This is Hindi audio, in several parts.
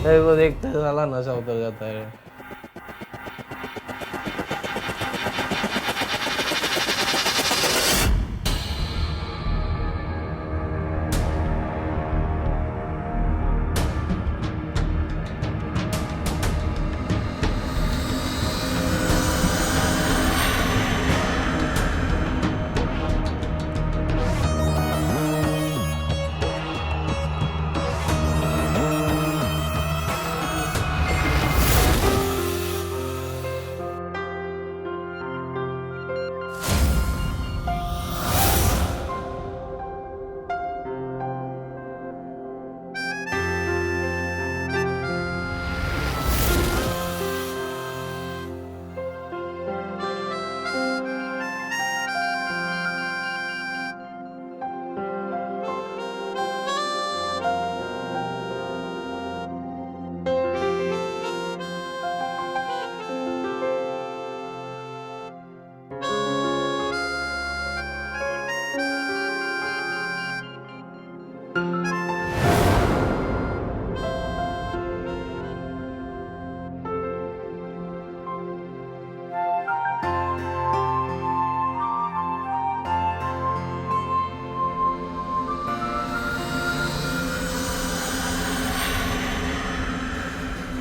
तेरे को देखते ही साला नशा उतर जाता है।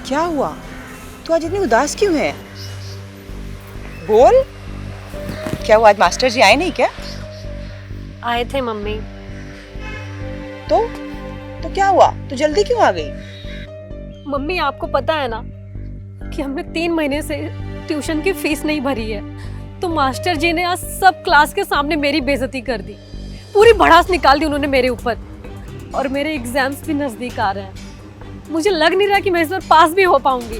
क्या हुआ? तू आज इतनी उदास क्यों है? बोल। क्या हुआ, आज मास्टर जी आए नहीं क्या? आए थे मम्मी। तो क्या हुआ? तू जल्दी क्यों आ गई? मम्मी आपको पता है ना कि हमने 3 महीने से ट्यूशन की फीस नहीं भरी है, तो मास्टर जी ने आज सब क्लास के सामने मेरी बेइज्जती कर दी। पूरी भड़ास निकाल दी उन्होंने मेरे ऊपर, और मेरे एग्जाम्स भी नजदीक आ रहे हैं। मुझे लग नहीं रहा कि मैं इस बार पास भी हो पाऊंगी।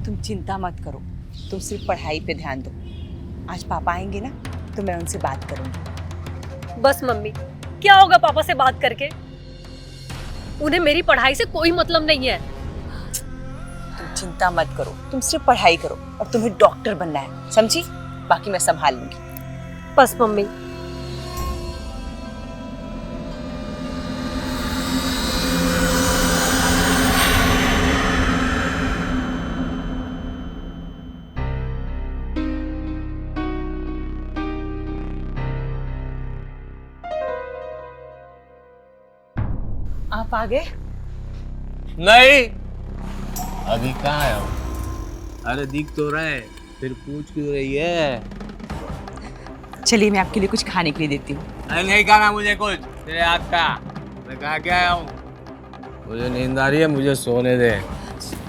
तुम चिंता मत करो, तुम सिर्फ पढ़ाई पे ध्यान दो। आज पापा आएंगे ना, तो मैं उनसे बात करूंगी। बस मम्मी, क्या होगा पापा से बात करके? उन्हें मेरी पढ़ाई से कोई मतलब नहीं है। तुम चिंता मत करो, तुम सिर्फ पढ़ाई करो, और तुम्हें डॉक्टर बनना है, समझी? बाकी मैं संभाल लूंगी। बस मम्मी। आप आ गए? नहीं, अभी कहाँ आया हूँ? अरे दिख तो रहा है, फिर पूछ क्यों रही है? चलिए, मैं आपके लिए कुछ खाने के लिए देती हूँ। अरे नहीं खाना मुझे कुछ तेरे हाथ का। मैं कहा क्या आया हूँ? मुझे नींद आ रही है, मुझे सोने दे।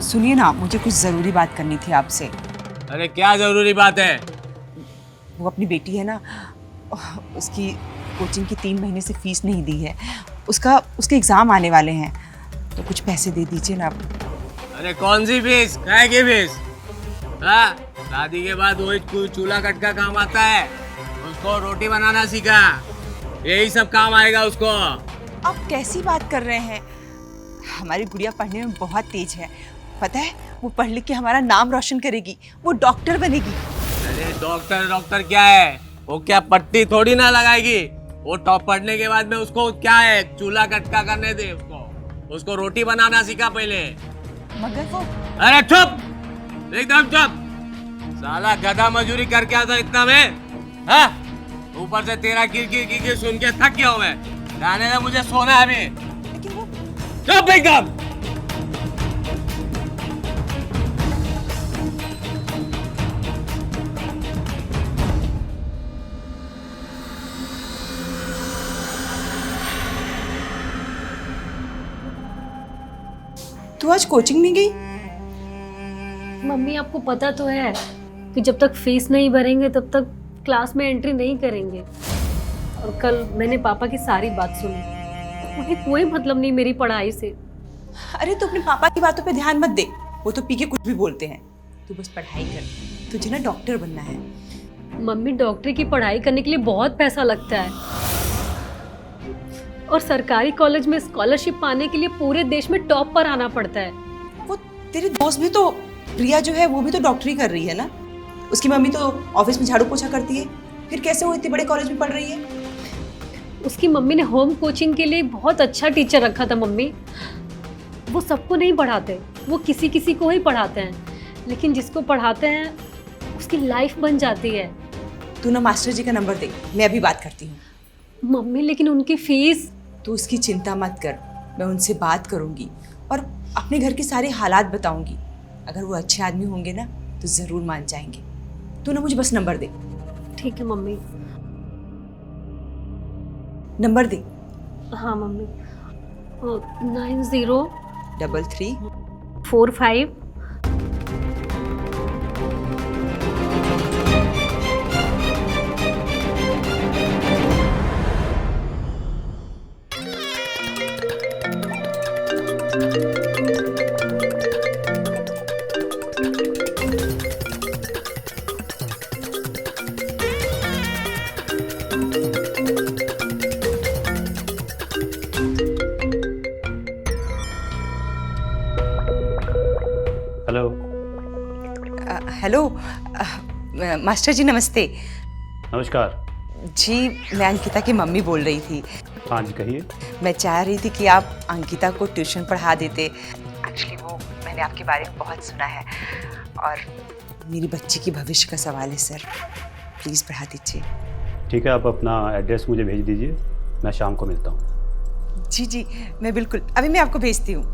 सुनिए ना, मुझे कुछ जरूरी बात करनी थी आपसे। अरे क्या जरूरी बात है? वो अपनी बेटी है ना, उसकी कोचिंग की 3 महीने से फीस नहीं दी है। उसके एग्जाम आने वाले हैं, तो कुछ पैसे दे दीजिए ना आप। अरे कौन सी फीस? काय की फीस? हाँ, शादी के बाद वही चूल्हा कट का काम आता है, उसको रोटी बनाना सीखा, यही सब काम आएगा उसको। आप कैसी बात कर रहे हैं? हमारी गुड़िया पढ़ने में बहुत तेज है, पता है? वो पढ़ लिख के हमारा नाम रोशन करेगी, वो डॉक्टर बनेगी। अरे डॉक्टर क्या है? वो क्या पट्टी थोड़ी ना लगाएगी? वो टॉप पढ़ने के बाद में उसको क्या है, चूल्हा कटका करने दे उसको रोटी बनाना सीखा पहले। मगर वो अरे चुप, एकदम चुप। साला गधा मजूरी करके आता इतना में, हाँ? ऊपर से तेरा किर सुन के थक गया हूँ मैं। जाने दे, मुझे सोना है अभी। लेकिन वो चुप एकदम। तू आज कोचिंग नहीं गई? मम्मी आपको पता तो है कि जब तक फीस नहीं भरेंगे तब तक क्लास में एंट्री नहीं करेंगे। और कल मैंने पापा की सारी बात सुनी, उन्हें कोई मतलब नहीं मेरी पढ़ाई से। अरे तू अपने पापा की बातों पे ध्यान मत दे, वो तो पी के कुछ भी बोलते हैं। तू बस पढ़ाई कर, तुझे ना डॉक्टर बनना है। मम्मी, डॉक्टरी की पढ़ाई करने के लिए बहुत पैसा लगता है, और सरकारी कॉलेज में स्कॉलरशिप पाने के लिए पूरे देश में टॉप पर आना पड़ता है। वो तेरी दोस्त भी तो, प्रिया जो है, वो भी तो डॉक्टरी कर रही है ना। उसकी मम्मी तो ऑफिस में झाड़ू पोछा करती है, फिर कैसे वो इतने बड़े कॉलेज में पढ़ रही है? उसकी मम्मी ने होम कोचिंग के लिए बहुत अच्छा टीचर रखा था मम्मी। वो सबको नहीं पढ़ाते, वो किसी किसी को ही पढ़ाते हैं, लेकिन जिसको पढ़ाते हैं उसकी लाइफ बन जाती है। तू ना मास्टर जी का नंबर दे, मैं अभी बात करती हूँ। मम्मी लेकिन उनकी फीस। तू उसकी चिंता मत कर, मैं उनसे बात करूँगी और अपने घर के सारे हालात बताऊँगी। अगर वो अच्छे आदमी होंगे ना तो ज़रूर मान जाएंगे। तू ना मुझे बस नंबर दे। ठीक है मम्मी। नंबर दे। हाँ मम्मी। 90 33 45 हेलो। हेलो मास्टर जी नमस्ते। नमस्कार। जी मैं अंकिता की मम्मी बोल रही थी। हाँ जी कहिए। मैं चाह रही थी कि आप अंकिता को ट्यूशन पढ़ा देते। एक्चुअली वो मैंने आपके बारे में बहुत सुना है और मेरी बच्ची की भविष्य का सवाल है सर, प्लीज़ पढ़ा दीजिए। ठीक है, आप अपना एड्रेस मुझे भेज दीजिए, मैं शाम को मिलता हूँ। जी जी मैं बिल्कुल अभी मैं आपको भेजती हूँ।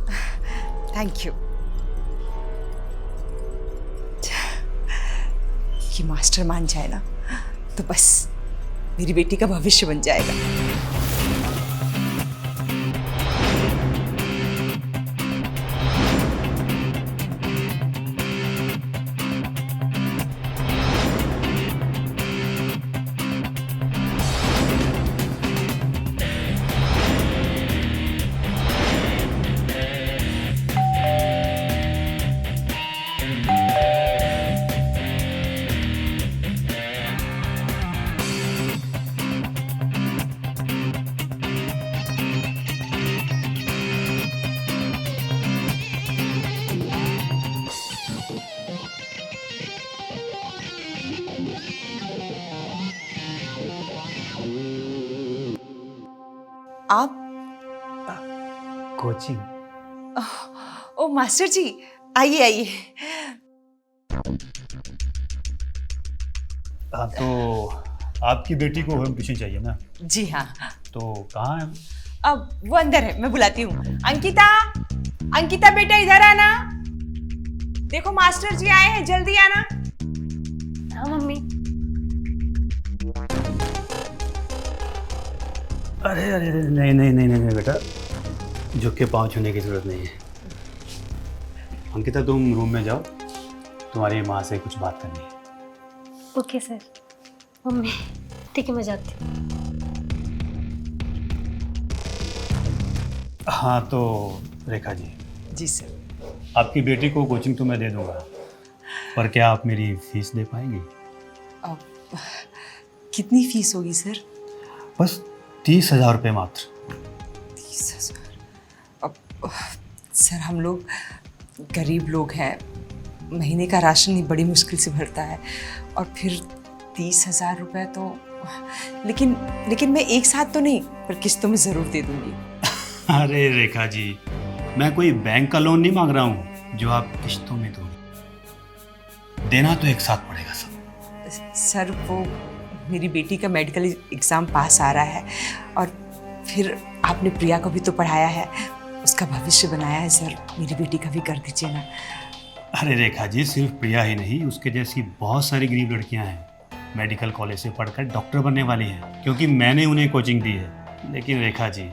Thank you. कि मास्टर मान जाए ना तो बस मेरी बेटी का भविष्य बन जाएगा। आप कोचिंग? ओ मास्टर जी आइए आइए। हाँ, तो आपकी बेटी को होम ट्यूशन चाहिए ना? जी हाँ। तो कहाँ है? अब वो अंदर है, मैं बुलाती हूँ। अंकिता, अंकिता बेटा इधर आना। देखो मास्टर जी आए हैं, जल्दी आना। हाँ मम्मी। अरे अरे अरे, नहीं नहीं नहीं नहीं बेटा, झुक के पाँव छूने की जरूरत नहीं है। अंकिता तुम रूम में जाओ, तुम्हारी माँ से कुछ बात करनी है। Okay sir. मम्मी ठीक है, मैं जाती हूँ। हाँ तो रेखा जी। जी सर। आपकी बेटी को कोचिंग तो मैं दे दूंगा, पर क्या आप मेरी फीस दे पाएंगी? अब कितनी फीस होगी सर? बस 30,000 रुपये मात्र। 30,000? अब सर हम लोग गरीब लोग हैं, महीने का राशन ही बड़ी मुश्किल से भरता है और फिर 30,000 रुपये तो लेकिन मैं एक साथ तो नहीं, पर किस्तों में ज़रूर दे दूंगी। अरे रेखा जी, मैं कोई बैंक का लोन नहीं मांग रहा हूँ जो आप किस्तों में दोगे। देना तो एक साथ पड़ेगा सब। सर वो मेरी बेटी का मेडिकल एग्ज़ाम पास आ रहा है और फिर आपने प्रिया को भी तो पढ़ाया है, उसका भविष्य बनाया है सर, मेरी बेटी का भी कर दीजिए ना। अरे रेखा जी, सिर्फ प्रिया ही नहीं, उसके जैसी बहुत सारी गरीब लड़कियां हैं मेडिकल कॉलेज से पढ़कर डॉक्टर बनने वाली हैं, क्योंकि मैंने उन्हें कोचिंग दी है। लेकिन रेखा जी,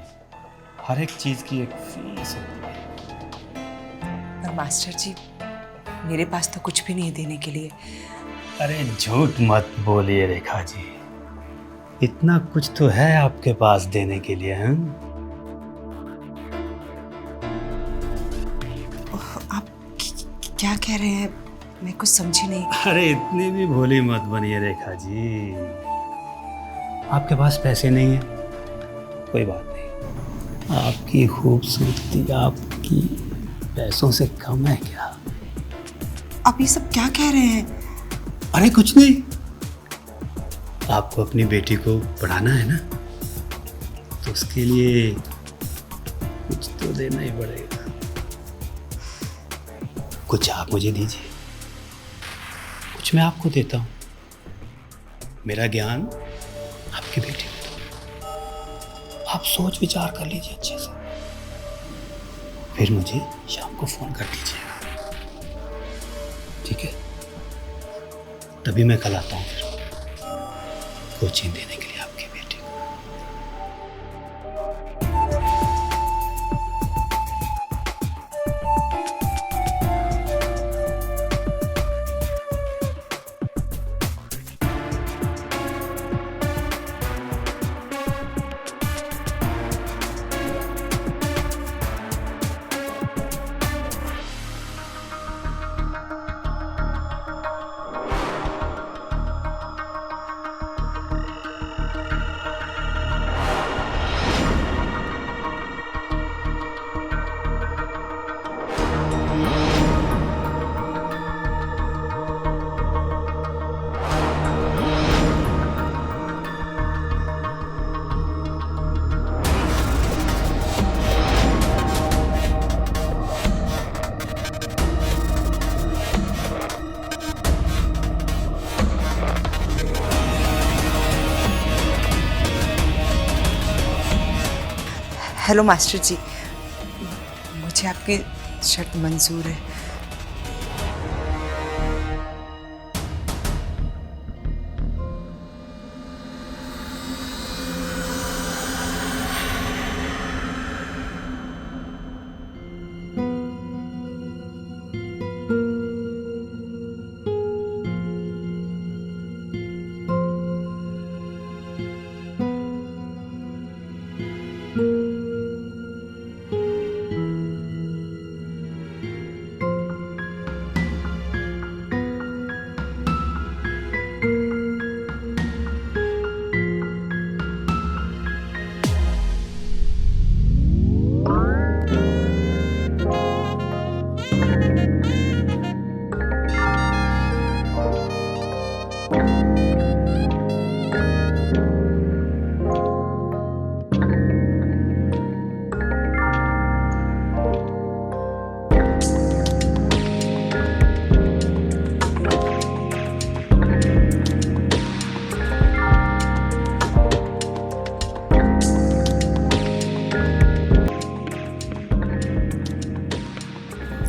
हर एक चीज़ की एक फीस होती है। पर मास्टर जी मेरे पास तो कुछ भी नहीं है देने के लिए। अरे झूठ मत बोलिए रेखा जी, इतना कुछ तो है आपके पास देने के लिए। हैं? आप क्या कह रहे हैं, मैं कुछ समझी नहीं। अरे इतनी भी भोली मत बनिए रेखा जी, आपके पास पैसे नहीं है, कोई बात नहीं। आपकी खूबसूरती आपकी पैसों से कम है क्या? आप ये सब क्या कह रहे हैं? अरे कुछ नहीं, आपको अपनी बेटी को पढ़ाना है ना, तो उसके लिए कुछ तो देना ही पड़ेगा। कुछ आप मुझे दीजिए, कुछ मैं आपको देता हूँ। मेरा ज्ञान आपकी बेटी को दो। आप सोच विचार कर लीजिए अच्छे से, फिर मुझे शाम को फोन कर दीजिएगा, ठीक है? तभी मैं कल आता हूँ फिर कोचिंग देने के लिए आपकी बेटी को। हेलो मास्टर जी, मुझे आपकी शर्त मंजूर है।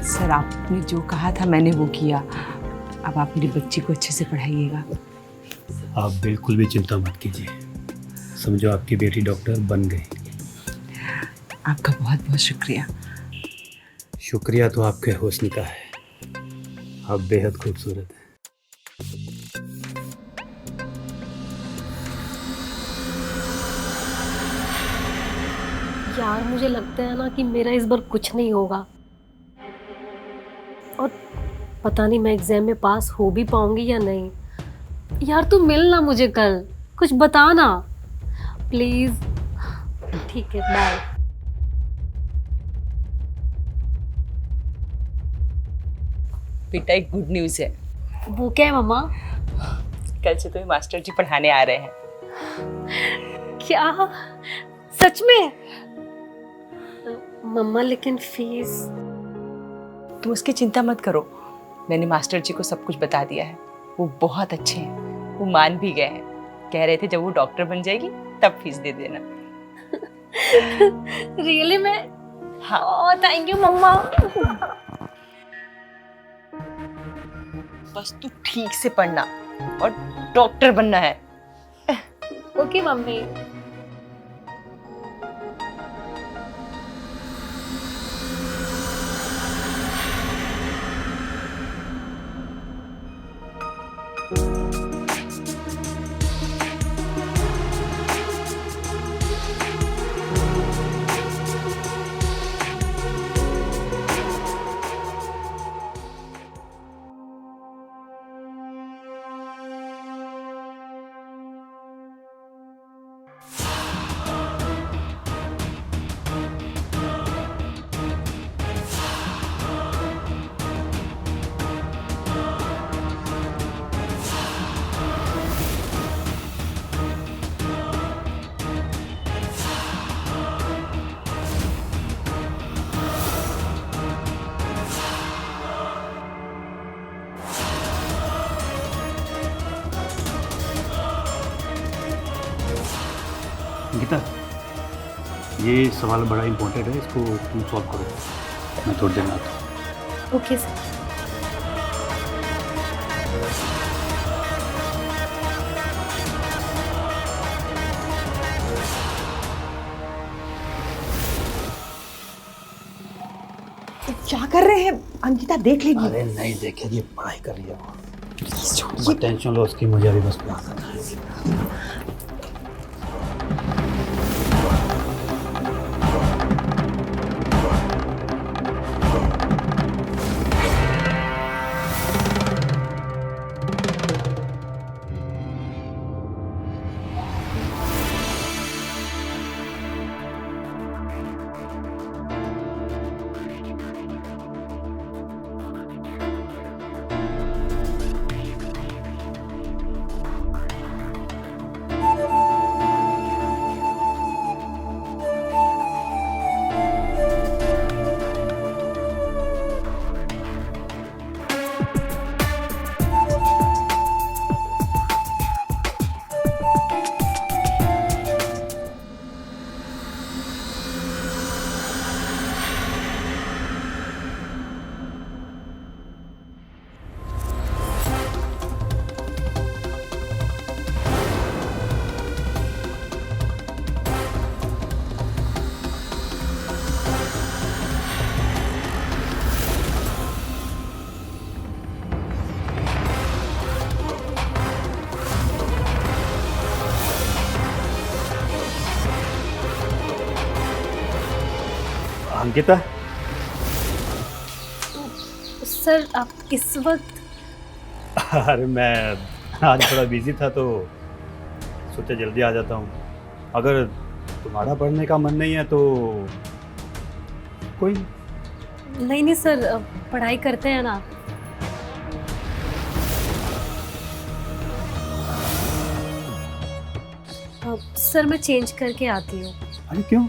सर, आपने जो कहा था मैंने वो किया। अब आप मेरी बच्ची को अच्छे से पढ़ाइएगा। आप बिल्कुल भी चिंता मत कीजिए, समझो आपकी बेटी डॉक्टर बन गई। आपका बहुत बहुत शुक्रिया। शुक्रिया तो आपके हुस्न का है, आप बेहद खूबसूरत हैं। यार मुझे लगता है ना कि मेरा इस बार कुछ नहीं होगा, और पता नहीं मैं एग्जाम में पास हो भी पाऊंगी या नहीं। यार तू मिल ना मुझे कल, कुछ बता ना प्लीज। ठीक है, बाय। बेटा, एक गुड न्यूज़ है। वो क्या है मम्मा? कल से तुम्हें मास्टर जी पढ़ाने आ रहे हैं। क्या सच में? मम्मा लेकिन फीस? तुम उसकी चिंता मत करो, मैंने मास्टर जी को सब कुछ बता दिया है। वो बहुत अच्छे हैं, वो मान भी गए हैं। कह रहे थे जब वो डॉक्टर बन जाएगी तब फीस दे देना। रियली में? हाँ। थैंक यू मम्मा। बस तू ठीक से पढ़ना और डॉक्टर बनना है। Okay mummy. गीता, ये सवाल बड़ा इम्पोर्टेंट है, इसको तुम सॉल्व करो, मैं थोड़ी देर में आता हूँ। Okay sir. क्या कर रहे हैं? अंकिता देख लेगी। अरे नहीं देखे, ये पढ़ाई कर रही है वो। टेंशन लो उसकी, मुझे अभी बस प्यार करना है। अंकिता, सर आप इस वक्त? अरे मैं आज थोड़ा बिजी था तो सोचा जल्दी आ जाता हूँ। अगर तुम्हारा पढ़ने का मन नहीं है तो कोई नहीं नहीं सर, पढ़ाई करते हैं ना। सर मैं चेंज करके आती हूँ। अरे क्यों?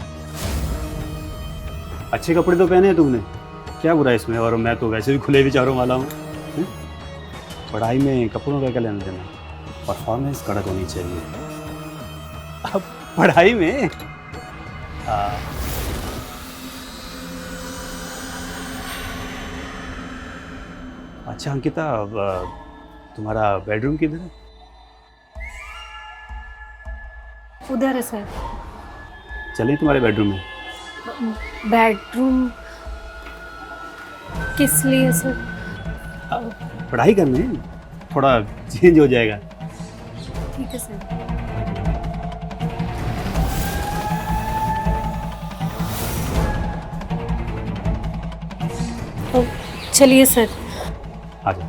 अच्छे कपड़े तो पहने हैं तुमने, क्या बुरा है इसमें? और मैं तो वैसे भी खुले विचारों वाला हूँ। पढ़ाई में कपड़ों का क्या लेना देना? परफॉर्मेंस कड़क होनी चाहिए। अब पढ़ाई में अच्छा अंकिता, अब तुम्हारा बेडरूम किधर है? उधर है सर। चलें तुम्हारे बेडरूम में? बेडरूम किस लिए सर? पढ़ाई करने, थोड़ा चेंज हो जाएगा। ठीक है सर। तो चलिए सर। आ जाओ।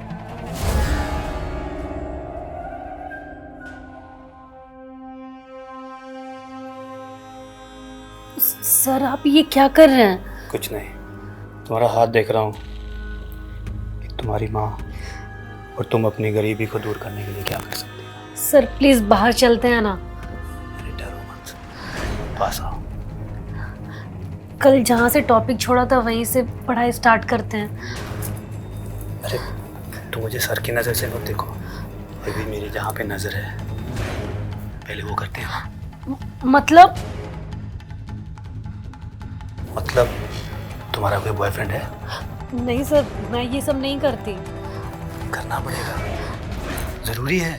सर आप ये क्या कर रहे हैं? कुछ नहीं, तुम्हारा हाथ देख रहा हूँ कि तुम्हारी माँ और तुम अपनी गरीबी को दूर करने के लिए क्या कर सकते हो। सर प्लीज बाहर चलते हैं ना। अरे डरो मत, पास आओ। कल जहाँ से टॉपिक छोड़ा था वहीं से पढ़ाई स्टार्ट करते हैं। अरे तुम मुझे सर की नज़र से मत देखो, अभी मेरी जहाँ पे नज़र है पहले वो करते हैं। मतलब तुम्हारा कोई बॉयफ्रेंड है? नहीं सर, मैं ये सब नहीं करती। करना पड़ेगा, जरूरी है।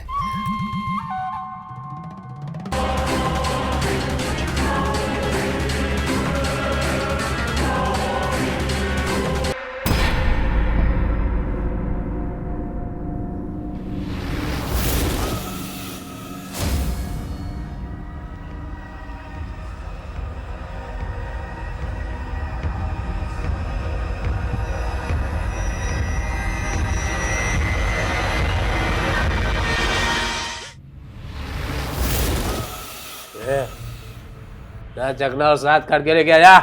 चकना और साथ करके लेके आ जा।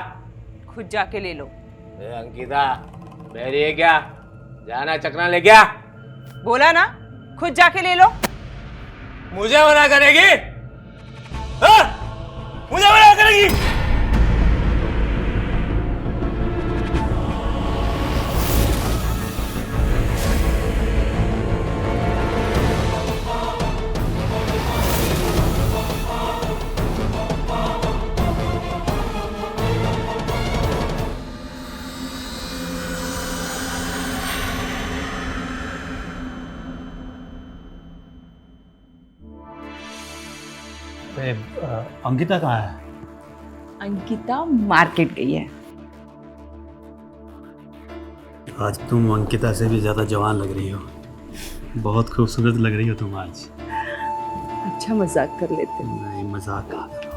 खुद जाके ले लो। अंकिता, मेरी है क्या? जाना चकना लेके आ। बोला ना, खुद जाके ले लो। मुझे मना करेगी? हाँ? मुझे मना करेगी? अंकिता कहाँ है? अंकिता मार्केट गई है। आज तुम अंकिता से भी ज़्यादा जवान लग रही हो। बहुत खूबसूरत लग रही हो तुम आज। अच्छा मजाक कर लेते हैं। नहीं, मजाक कहा करो।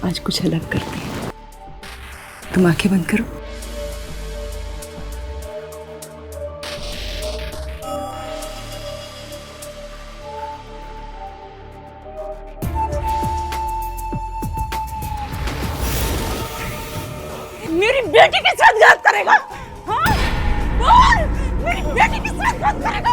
आज कुछ अलग करते हैं। तुम आंखें बंद करो। मेरी बेटी के साथ गलत करेगा? हाँ? बोल! मेरी बेटी के साथ गलत करेगा?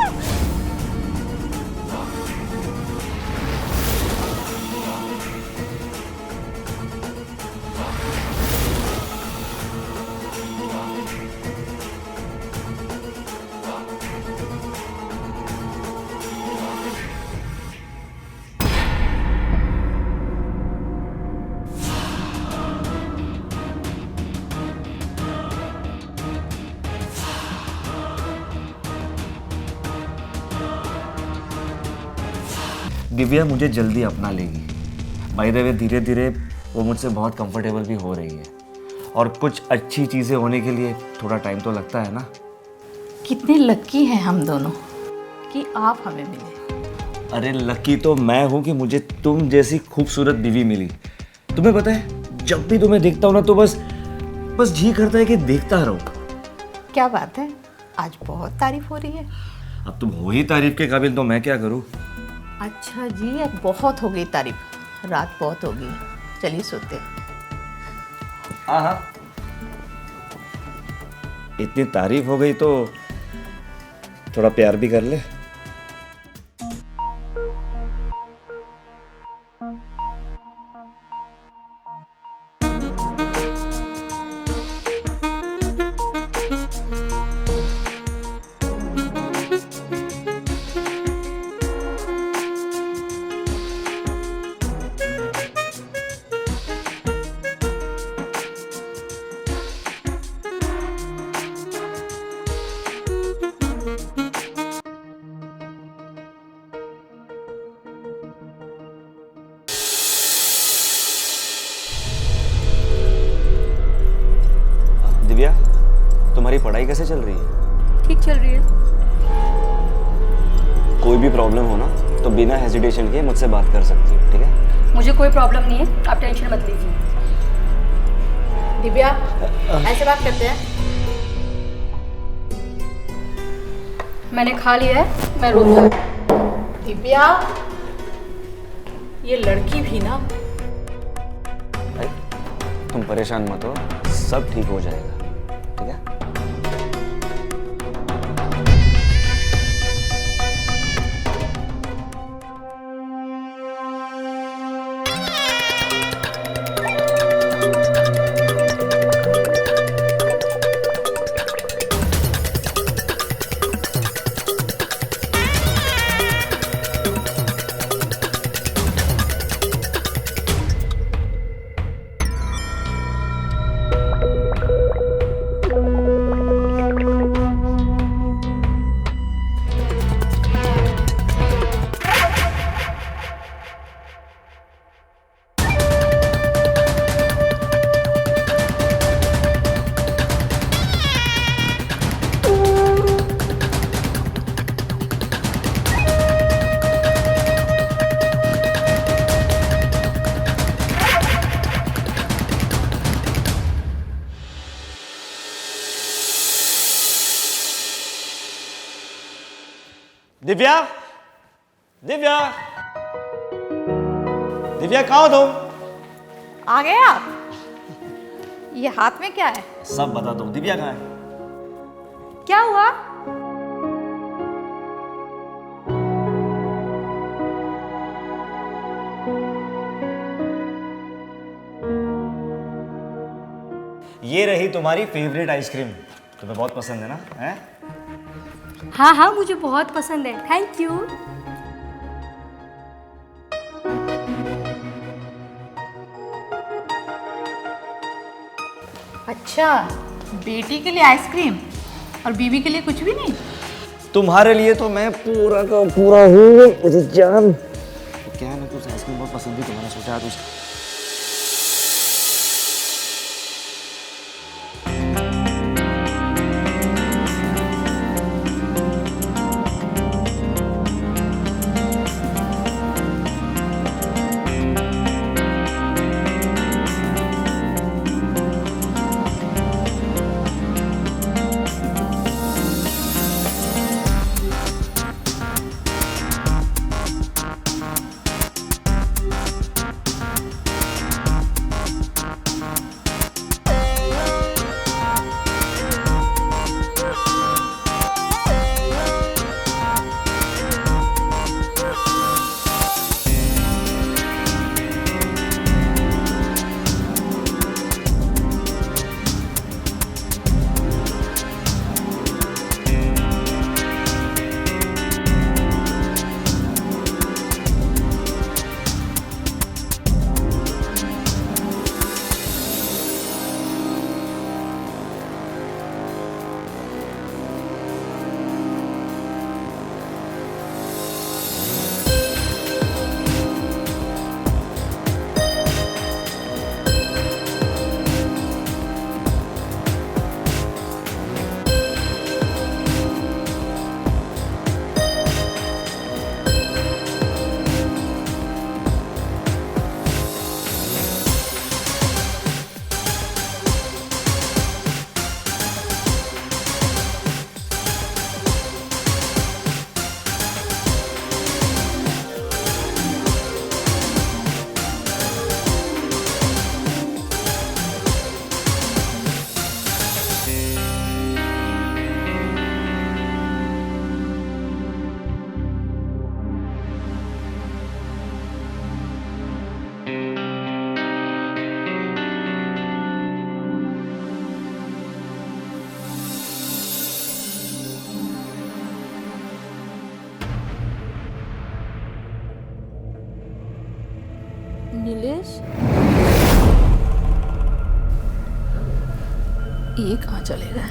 दिव्या मुझे जल्दी अपना लेगी। बाय द वे धीरे धीरे वो मुझसे बहुत कंफर्टेबल भी हो रही है, और कुछ अच्छी चीज़ें होने के लिए थोड़ा टाइम तो लगता है ना। कितने लकी हैं हम दोनों कि आप हमें मिले। अरे लकी तो मैं हूँ कि मुझे तुम जैसी खूबसूरत बीवी मिली। तुम्हें पता है, जब भी तुम्हें देखता हूँ ना तो बस जी करता है कि देखता रहूँ। क्या बात है, आज बहुत तारीफ हो रही है। अब तुम हो ही तारीफ के काबिल तो मैं क्या करूँ। अच्छा जी, अब बहुत हो गई तारीफ, रात बहुत हो गई, चलिए सोते। हाँ, इतनी तारीफ हो गई तो थोड़ा प्यार भी कर ले। दिव्या, तुम्हारी पढ़ाई कैसे चल रही है? ठीक चल रही है। कोई भी प्रॉब्लम हो ना तो बिना हेजिटेशन के मुझसे बात कर सकती हो, ठीक है? मुझे कोई प्रॉब्लम नहीं है, आप टेंशन मत लीजिए। दिव्या, ऐसे बात करते हैं। मैंने खा लिया है, मैं रोज जाऊँ। दिव्या, ये लड़की भी ना। भाई, तुम परेशान मत हो, सब ठीक हो जाएगा, ठीक है? दिव्या, दिव्या, दिव्या, कहाँ हो तुम? आ गए आप? ये हाथ में क्या है? सब बता दो, दिव्या कहाँ है? क्या हुआ? ये रही तुम्हारी फेवरेट आइसक्रीम। तुम्हें बहुत पसंद है ना? हैं? हाँ हाँ, मुझे बहुत पसंद है, थैंक यू। अच्छा, बेटी के लिए आइसक्रीम और बीवी के लिए कुछ भी नहीं? तुम्हारे लिए तो मैं पूरा का पूरा हूँ मुझे जान। तो क्या है ना, तुझे आइसक्रीम बहुत पसंद थी तो मैंने सोचा आज नीलेश, ये कहाँ चले गए?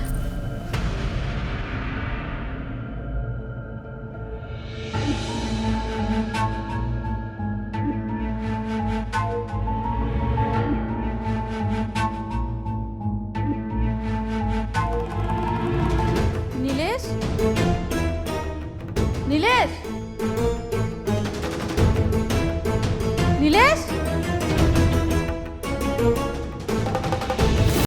नीलेश, नीलेश,